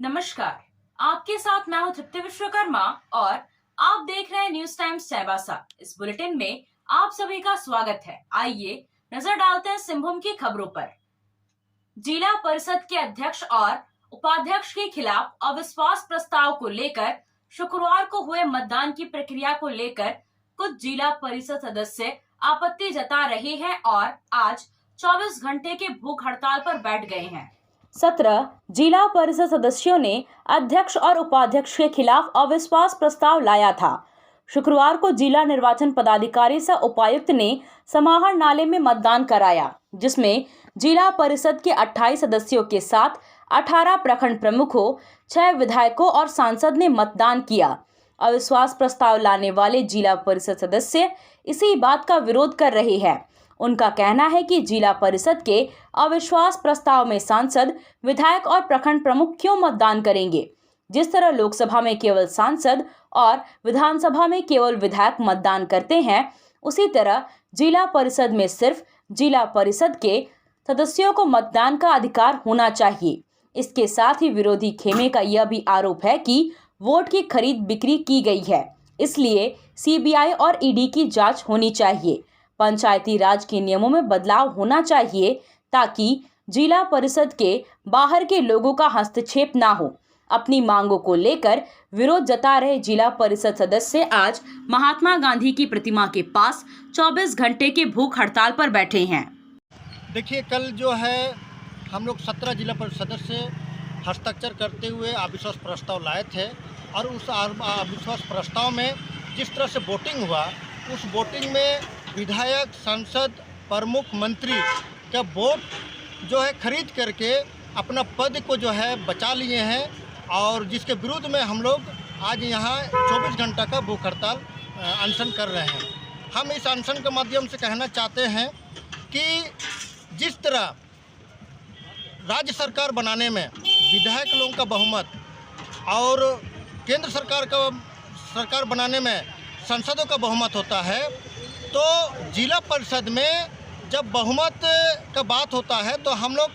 नमस्कार, आपके साथ मैं हूं तृप्ति विश्वकर्मा और आप देख रहे हैं न्यूज टाइम्स चाईबासा। इस बुलेटिन में आप सभी का स्वागत है। आइए नजर डालते हैं सिंहभूम की खबरों पर। जिला परिषद के अध्यक्ष और उपाध्यक्ष के खिलाफ अविश्वास प्रस्ताव को लेकर शुक्रवार को हुए मतदान की प्रक्रिया को लेकर कुछ जिला परिषद सदस्य आपत्ति जता रहे हैं और आज 24 घंटे के भूख हड़ताल पर बैठ गए हैं। 17 जिला परिषद सदस्यों ने अध्यक्ष और उपाध्यक्ष के खिलाफ अविश्वास प्रस्ताव लाया था। शुक्रवार को जिला निर्वाचन पदाधिकारी सह उपायुक्त ने समाहर नाले में मतदान कराया, जिसमें जिला परिषद के 28 सदस्यों के साथ 18 प्रखंड प्रमुखों, 6 विधायकों और सांसद ने मतदान किया। अविश्वास प्रस्ताव लाने वाले जिला परिषद सदस्य इसी बात का विरोध कर रहे हैं। उनका कहना है कि जिला परिषद के अविश्वास प्रस्ताव में सांसद, विधायक और प्रखंड प्रमुख क्यों मतदान करेंगे। जिस तरह लोकसभा में केवल सांसद और विधानसभा में केवल विधायक मतदान करते हैं, उसी तरह जिला परिषद में सिर्फ जिला परिषद के सदस्यों को मतदान का अधिकार होना चाहिए। इसके साथ ही विरोधी खेमे का यह भी आरोप है कि वोट की खरीद बिक्री की गई है, इसलिए सीबीआई और ईडी की जांच होनी चाहिए। पंचायती राज के नियमों में बदलाव होना चाहिए ताकि जिला परिषद के बाहर के लोगों का हस्तक्षेप ना हो। अपनी मांगों को लेकर विरोध जता रहे जिला परिषद सदस्य आज महात्मा गांधी की प्रतिमा के पास 24 घंटे के भूख हड़ताल पर बैठे हैं। देखिए, कल जो है हम लोग 17 जिला परिषद सदस्य हस्ताक्षर करते हुए अविश्वास प्रस्ताव लाए थे और उस अविश्वास प्रस्ताव में जिस तरह से वोटिंग हुआ, उस वोटिंग में विधायक, सांसद, प्रमुख, मंत्री का वोट जो है खरीद करके अपना पद को जो है बचा लिए हैं और जिसके विरुद्ध में हम लोग आज यहाँ 24 घंटा का भूख हड़ताल अनशन कर रहे हैं। हम इस अनशन के माध्यम से कहना चाहते हैं कि जिस तरह राज्य सरकार बनाने में विधायक लोगों का बहुमत और केंद्र सरकार बनाने में सांसदों का बहुमत होता है, तो जिला परिषद में जब बहुमत का बात होता है तो हम लोग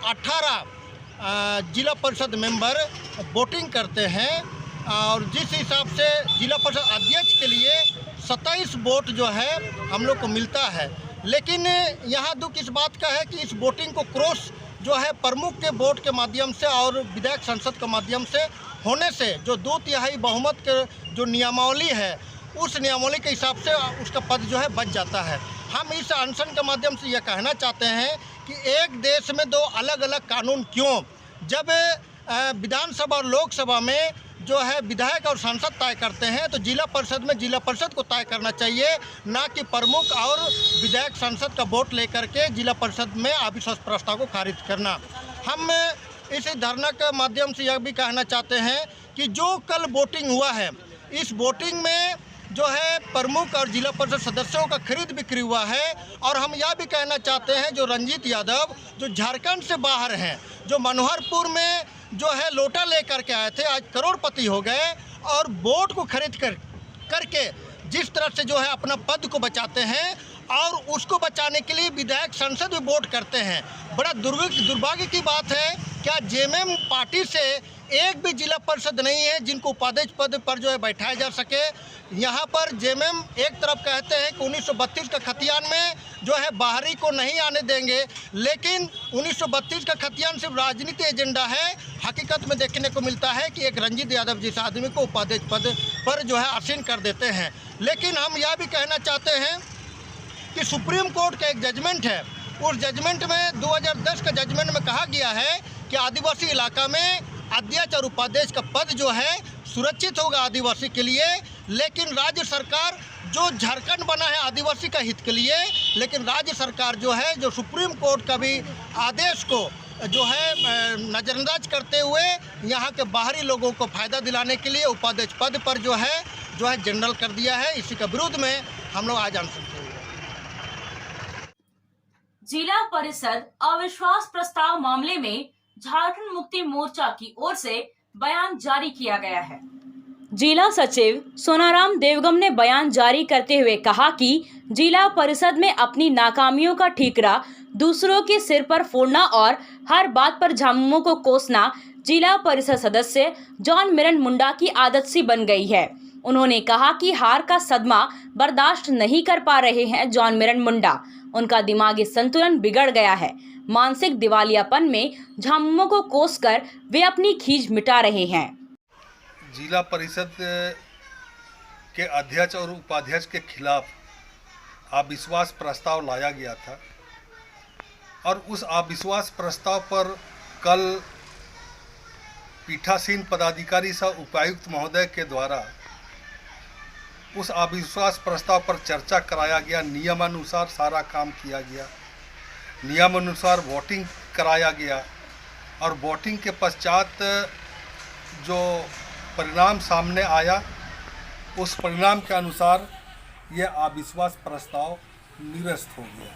18 जिला परिषद मेंबर वोटिंग करते हैं और जिस हिसाब से जिला परिषद अध्यक्ष के लिए 27 वोट जो है हम लोग को मिलता है। लेकिन यहाँ दुख इस बात का है कि इस वोटिंग को क्रॉस जो है प्रमुख के वोट के माध्यम से और विधायक सांसद के माध्यम से होने से जो 2/3 बहुमत के जो नियमावली है, उस नियमावली के हिसाब से उसका पद जो है बच जाता है। हम इस अनशन के माध्यम से यह कहना चाहते हैं कि एक देश में दो अलग अलग कानून क्यों, जब विधानसभा और लोकसभा में जो है विधायक और सांसद तय करते हैं तो जिला परिषद में जिला परिषद को तय करना चाहिए, ना कि प्रमुख और विधायक सांसद का वोट लेकर के जिला परिषद में अविश्वास प्रस्ताव को खारिज करना। हम इस धरना के माध्यम से यह भी कहना चाहते हैं कि जो कल वोटिंग हुआ है, इस वोटिंग में जो है प्रमुख और जिला परिषद सदस्यों का खरीद बिक्री हुआ है। और हम यह भी कहना चाहते हैं जो रंजीत यादव जो झारखंड से बाहर हैं, जो मनोहरपुर में जो है लोटा लेकर के आए थे, आज करोड़पति हो गए और वोट को खरीद करके जिस तरह से जो है अपना पद को बचाते हैं और उसको बचाने के लिए विधायक सांसद भी वोट करते हैं। बड़ा दुर्भाग्य की बात है, क्या जेएमएम पार्टी से एक भी जिला परिषद नहीं है जिनको उपाध्यक्ष पद पर जो है बैठाया जा सके। यहाँ पर जेएमएम एक तरफ कहते हैं कि 1932 का खतियान में जो है बाहरी को नहीं आने देंगे, लेकिन 1932 का खतियान सिर्फ राजनीति एजेंडा है। हकीकत में देखने को मिलता है कि एक रंजीत यादव जिस आदमी को उपाध्यक्ष पद पर जो है आसीन कर देते हैं। लेकिन हम यह भी कहना चाहते हैं कि सुप्रीम कोर्ट का एक जजमेंट है, उस जजमेंट में 2010 का जजमेंट में कहा गया है कि आदिवासी इलाका में अध्यक्ष और उपाध्यक्ष का पद जो है सुरक्षित होगा आदिवासी के लिए। लेकिन राज्य सरकार जो झारखंड बना है आदिवासी का हित के लिए, लेकिन राज्य सरकार जो है जो सुप्रीम कोर्ट का भी आदेश को जो है नज़रअंदाज करते हुए यहाँ के बाहरी लोगों को फ़ायदा दिलाने के लिए उपाध्यक्ष पद पर जो है जनरल कर दिया है। इसी के विरुद्ध में हम लोग आज अनशन किए। जिला परिषद अविश्वास प्रस्ताव मामले में झारखंड मुक्ति मोर्चा की ओर से बयान जारी किया गया है। जिला सचिव सोनाराम देवगम ने बयान जारी करते हुए कहा कि जिला परिषद में अपनी नाकामियों का ठीकरा दूसरों के सिर पर फोड़ना और हर बात पर झामुमों को कोसना जिला परिषद सदस्य जॉन मिरन मुंडा की आदत सी बन गई है। उन्होंने कहा कि हार का सदमा बर्दाश्त नहीं कर पा रहे हैं जॉन मिरन मुंडा। उनका दिमागी संतुलन बिगड़ गया है। मानसिक दिवालियापन में झामुमो को कोसकर वे अपनी खींच मिटा रहे हैं। जिला परिषद के अध्यक्ष और उपाध्यक्ष के खिलाफ अविश्वास प्रस्ताव लाया गया था और उस अविश्वास प्रस्ताव पर कल पीठासीन पदाधिकारी सह उपायुक्त महोदय के द्वारा उस अविश्वास प्रस्ताव पर चर्चा कराया गया। नियमानुसार सारा काम किया गया, नियमानुसार वोटिंग कराया गया और वोटिंग के पश्चात जो परिणाम सामने आया उस परिणाम के अनुसार ये अविश्वास प्रस्ताव निरस्त हो गया।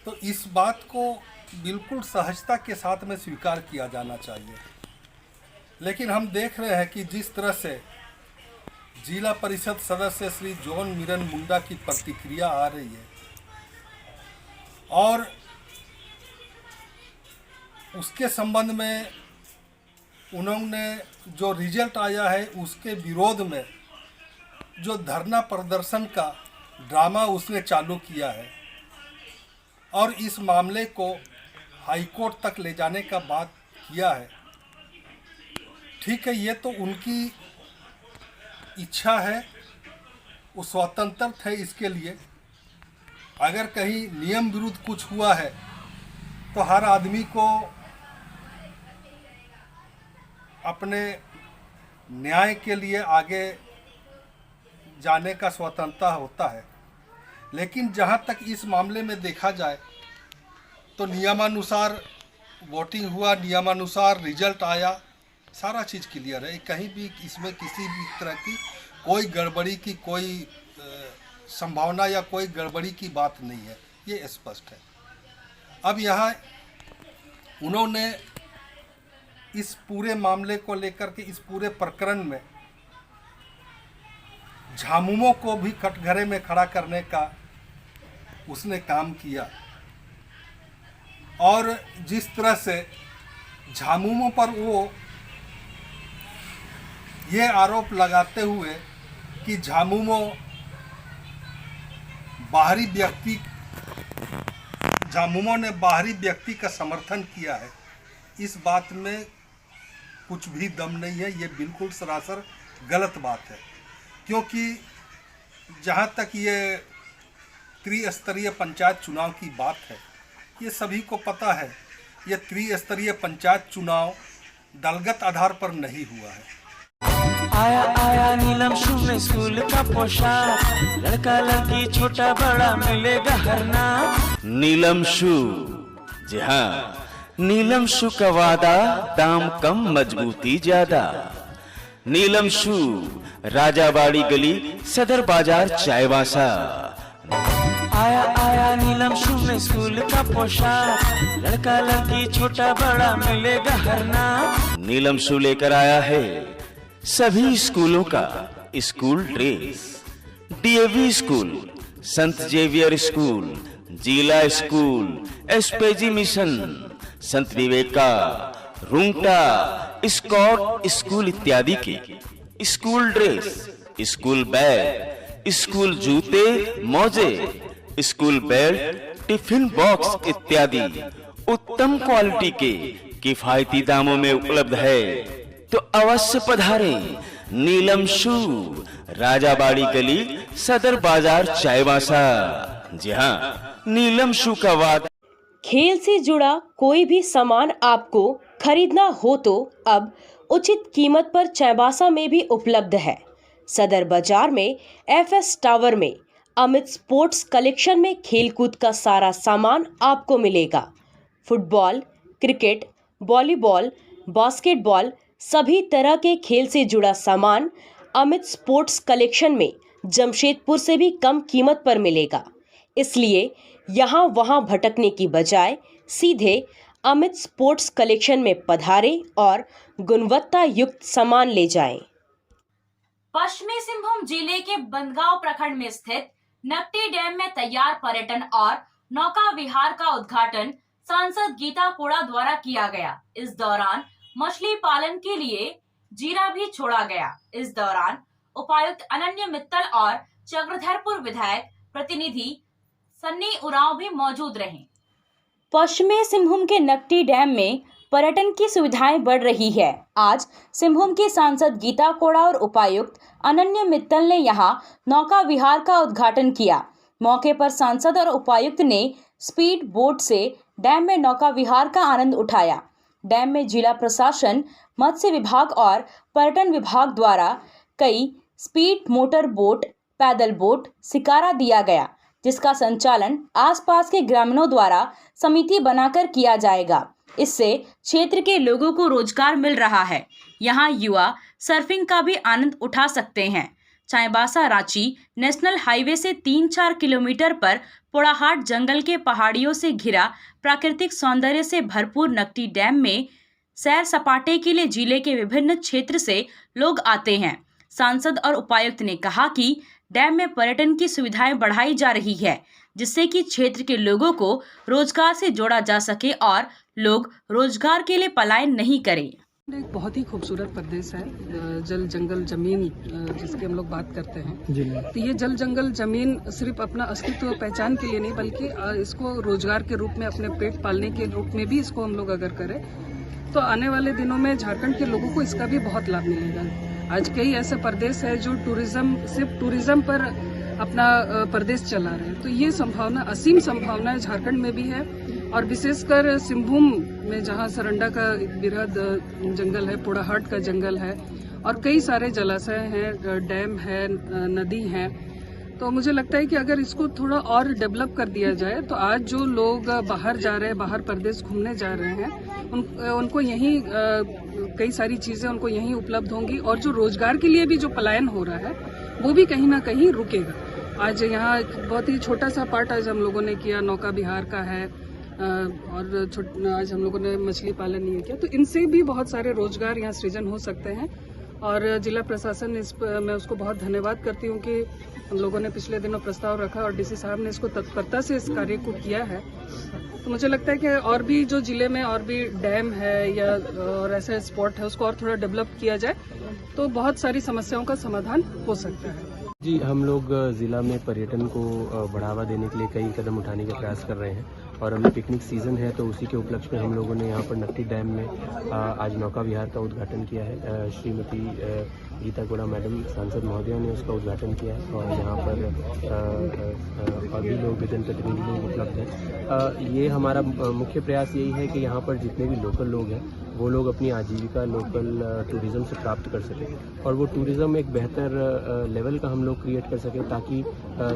तो इस बात को बिल्कुल सहजता के साथ में स्वीकार किया जाना चाहिए, लेकिन हम देख रहे हैं कि जिस तरह से जिला परिषद सदस्य श्री जॉन मिरन मुंडा की प्रतिक्रिया आ रही है और उसके संबंध में उन्होंने जो रिजल्ट आया है उसके विरोध में जो धरना प्रदर्शन का ड्रामा उसने चालू किया है और इस मामले को हाईकोर्ट तक ले जाने का बात किया है। ठीक है, ये तो उनकी इच्छा है, वो स्वतंत्र है इसके लिए। अगर कहीं नियम विरुद्ध कुछ हुआ है तो हर आदमी को अपने न्याय के लिए आगे जाने का स्वतंत्रता होता है, लेकिन जहाँ तक इस मामले में देखा जाए तो नियमानुसार वोटिंग हुआ, नियमानुसार रिजल्ट आया, सारा चीज़ क्लियर है। कहीं भी इसमें किसी भी तरह की कोई गड़बड़ी की कोई संभावना या कोई गड़बड़ी की बात नहीं है, ये स्पष्ट है। अब यहाँ उन्होंने इस पूरे मामले को लेकर के इस पूरे प्रकरण में झामुमो को भी कटघरे में खड़ा करने का उसने काम किया और जिस तरह से झामुमो पर वो ये आरोप लगाते हुए कि झामुमो झामुमो ने बाहरी व्यक्ति का समर्थन किया है, इस बात में कुछ भी दम नहीं है। ये बिल्कुल सरासर गलत बात है, क्योंकि जहाँ तक ये त्रिस्तरीय पंचायत चुनाव की बात है, ये सभी को पता है, ये त्रिस्तरीय पंचायत चुनाव दलगत आधार पर नहीं हुआ है। आया आया नीलम शू में स्कूल का पोशाक, लड़का लड़की छोटा बड़ा मिलेगा हर नाम। नीलम शू, जी हाँ, नीलम शू का वादा, दाम कम मजबूती ज्यादा। नीलम शू, राजाबाड़ी गली, सदर बाजार, चायवासा। आया आया नीलम शू में स्कूल का पोशाक, लड़का लड़की छोटा बड़ा मिलेगा हर नाम। नीलम शू लेकर आया है सभी स्कूलों का स्कूल ड्रेस। डीएवी स्कूल, संत जेवियर स्कूल, जिला स्कूल, एसपीजी मिशन, संत विवेका, रुंगटा, स्कॉट स्कूल इत्यादि के school dress, school bag, school जूते, मोजे, स्कूल बेल्ट, टिफिन बॉक्स इत्यादि उत्तम क्वालिटी के किफायती दामों में उपलब्ध है, तो अवश्य पधारें। नीलम शू, राजाबाड़ी गली, सदर बाजार, चायवासा। जी हाँ, नीलम शू का वादा। खेल से जुड़ा कोई भी सामान आपको खरीदना हो तो अब उचित कीमत पर चायबासा में भी उपलब्ध है। सदर बाजार में एफएस टावर में अमित स्पोर्ट्स कलेक्शन में खेलकूद का सारा सामान आपको मिलेगा। फुटबॉल, क्रिकेट, वॉलीबॉल, बास्केटबॉल, सभी तरह के खेल से जुड़ा सामान अमित स्पोर्ट्स कलेक्शन में जमशेदपुर से भी कम कीमत पर मिलेगा। इसलिए यहाँ वहाँ भटकने की बजाय सीधे अमित स्पोर्ट्स कलेक्शन में पधारें और गुणवत्ता युक्त सामान ले जाएं। पश्चिमी सिंहभूम जिले के बंदगांव प्रखंड में स्थित नकटी डैम में तैयार पर्यटन और नौका विहार का उद्घाटन सांसद गीता कोड़ा द्वारा किया गया। इस दौरान मछली पालन के लिए जीरा भी छोड़ा गया। इस दौरान उपायुक्त अनन्य मित्तल और चक्रधरपुर विधायक प्रतिनिधि सन्नी उरांव भी मौजूद रहे। पश्चिमी सिंहभूम के नकटी डैम में पर्यटन की सुविधाएं बढ़ रही है। आज सिंहभूम की सांसद गीता कोड़ा और उपायुक्त अनन्य मित्तल ने यहां नौका विहार का उद्घाटन किया। मौके पर सांसद और उपायुक्त ने स्पीड बोट से डैम में नौका विहार का आनंद उठाया। डैम में जिला प्रशासन, मत्स्य विभाग और पर्यटन विभाग द्वारा कई स्पीड मोटर बोट, पैदल बोट, शिकारा दिया गया, जिसका संचालन आसपास के ग्रामीणों द्वारा समिति बनाकर किया जाएगा। इससे क्षेत्र के लोगों को रोजगार मिल रहा है। यहाँ युवा सर्फिंग का भी आनंद उठा सकते हैं। चाईबासा रांची नेशनल हाईवे से 3-4 किलोमीटर पर पोड़ाहाट जंगल के पहाड़ियों से घिरा प्राकृतिक सौंदर्य से भरपूर नकटी डैम में सैर सपाटे के लिए जिले के विभिन्न क्षेत्र से लोग आते हैं। सांसद और उपायुक्त ने कहा कि डैम में पर्यटन की सुविधाएं बढ़ाई जा रही है, जिससे कि क्षेत्र के लोगों को रोजगार से जोड़ा जा सके और लोग रोजगार के लिए पलायन नहीं करें। एक बहुत ही खूबसूरत प्रदेश है, जल जंगल जमीन जिसकी हम लोग बात करते हैं। तो ये जल जंगल जमीन सिर्फ अपना अस्तित्व पहचान के लिए नहीं, बल्कि इसको रोजगार के रूप में, अपने पेट पालने के रूप में भी इसको हम लोग अगर करें तो आने वाले दिनों में झारखंड के लोगों को इसका भी बहुत लाभ मिलेगा। आज कई ऐसे प्रदेश है जो सिर्फ टूरिज्म पर अपना प्रदेश चला रहे हैं। तो ये संभावना, असीम संभावनाएं झारखंड में भी है और विशेषकर सिंहभूम में जहां सरंडा का वृहद जंगल है, पोड़ाहाट का जंगल है और कई सारे जलाशय हैं, डैम है, नदी है। तो मुझे लगता है कि अगर इसको थोड़ा और डेवलप कर दिया जाए तो आज जो लोग बाहर जा रहे हैं, बाहर प्रदेश घूमने जा रहे हैं, उनको यहीं कई सारी चीजें उनको यहीं उपलब्ध होंगी और जो रोजगार के लिए भी जो पलायन हो रहा है वो भी कहीं ना कहीं रुकेगा। आज यहाँ बहुत ही छोटा सा पार्ट आज हम लोगों ने किया, नौका विहार का है और आज हम लोगों ने मछली पालन नहीं किया। तो इनसे भी बहुत सारे रोजगार यहाँ सृजन हो सकते हैं और जिला प्रशासन मैं उसको बहुत धन्यवाद करती हूँ कि हम लोगों ने पिछले दिनों प्रस्ताव रखा और डीसी साहब ने इसको तत्परता से इस कार्य को किया है। तो मुझे लगता है कि और भी जो जिले में और भी डैम है या और ऐसा स्पॉट है उसको और थोड़ा डेवलप किया जाए तो बहुत सारी समस्याओं का समाधान हो सकता है। जी, हम लोग ज़िला में पर्यटन को बढ़ावा देने के लिए कई कदम उठाने का प्रयास कर रहे हैं और अभी पिकनिक सीज़न है तो उसी के उपलक्ष्य में हम लोगों ने यहाँ पर नकटी डैम में आज नौका विहार का उद्घाटन किया है। श्रीमती गीता कोड़ा मैडम सांसद महोदया ने उसका उद्घाटन किया है और यहाँ पर और भी लोग, विभिन्न प्रतिनिधि लोग उपलब्ध हैं। ये हमारा मुख्य प्रयास यही है कि यहाँ पर जितने भी लोकल लोग हैं वो लोग अपनी आजीविका लोकल टूरिज़्म से प्राप्त कर सकें और वो टूरिज़्म एक बेहतर लेवल का हम लोग क्रिएट कर सकें ताकि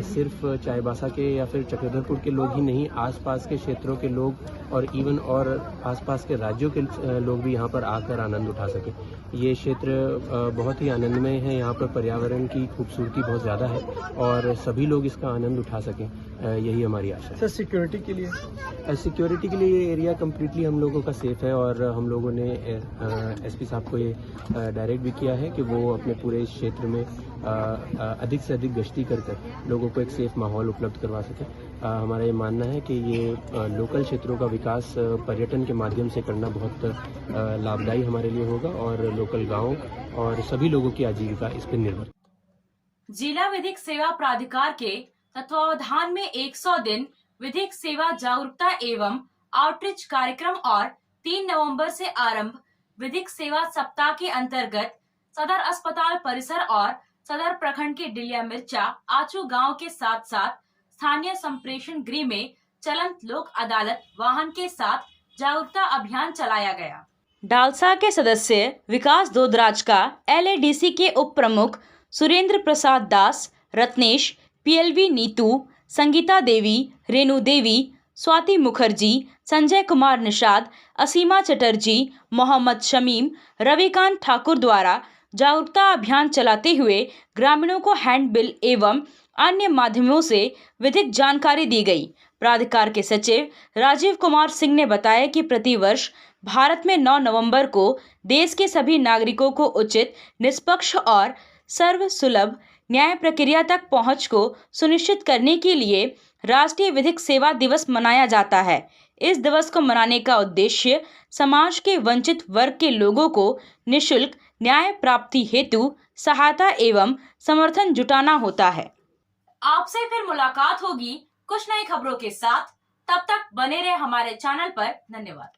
सिर्फ चाईबासा के या फिर चक्रधरपुर के लोग ही नहीं, आसपास के क्षेत्रों के लोग और इवन और आसपास के राज्यों के लोग भी यहाँ पर आकर आनंद उठा सकें। ये क्षेत्र बहुत ही आनंदमय है, यहाँ पर पर्यावरण की खूबसूरती बहुत ज़्यादा है और सभी लोग इसका आनंद उठा सकें, यही हमारी आशा है। सर, सिक्योरिटी के लिए ये एरिया कम्प्लीटली हम लोगों का सेफ है और हम लोगों ने एसपी साहब को ये डायरेक्ट भी किया है कि वो अपने पूरे इस क्षेत्र में अधिक से अधिक गश्ती कर लोगों को एक सेफ माहौल उपलब्ध करवा सके। हमारा ये मानना है कि ये लोकल क्षेत्रों का विकास पर्यटन के माध्यम से करना बहुत लाभदायी हमारे लिए होगा और लोकल गाँव और सभी लोगों की आजीविका इस पर निर्भर। जिला विधिक सेवा प्राधिकार के तत्वावधान में 100 दिन विधिक सेवा जागरूकता एवं आउटरीच कार्यक्रम और 3 नवंबर से आरंभ विधिक सेवा सप्ताह के अंतर्गत सदर अस्पताल परिसर और सदर प्रखंड के डिलिया मिर्चा आचू गांव के साथ साथ स्थानीय संप्रेषण गृह में चलंत लोक अदालत वाहन के साथ जागरूकता अभियान चलाया गया। डालसा के सदस्य विकास दोदराज का LADC के उप प्रमुख सुरेंद्र प्रसाद दास, रत्नेश, PLV नीतू, संगीता देवी, रेणु देवी, स्वाति मुखर्जी, संजय कुमार निषाद, असीमा चटर्जी, मोहम्मद शमीम, रविकांत ठाकुर द्वारा जागरूकता अभियान चलाते हुए ग्रामीणों को हैंडबिल एवं अन्य माध्यमों से विधिक जानकारी दी गई। प्राधिकार के सचिव राजीव कुमार सिंह ने बताया कि प्रतिवर्ष भारत में 9 नवंबर को देश के सभी नागरिकों को उचित, निष्पक्ष और सर्वसुलभ न्याय प्रक्रिया तक पहुंच को सुनिश्चित करने के लिए राष्ट्रीय विधिक सेवा दिवस मनाया जाता है। इस दिवस को मनाने का उद्देश्य समाज के वंचित वर्ग के लोगों को निःशुल्क न्याय प्राप्ति हेतु सहायता एवं समर्थन जुटाना होता है। आपसे फिर मुलाकात होगी कुछ नई खबरों के साथ। तब तक बने रहे हमारे चैनल पर। धन्यवाद।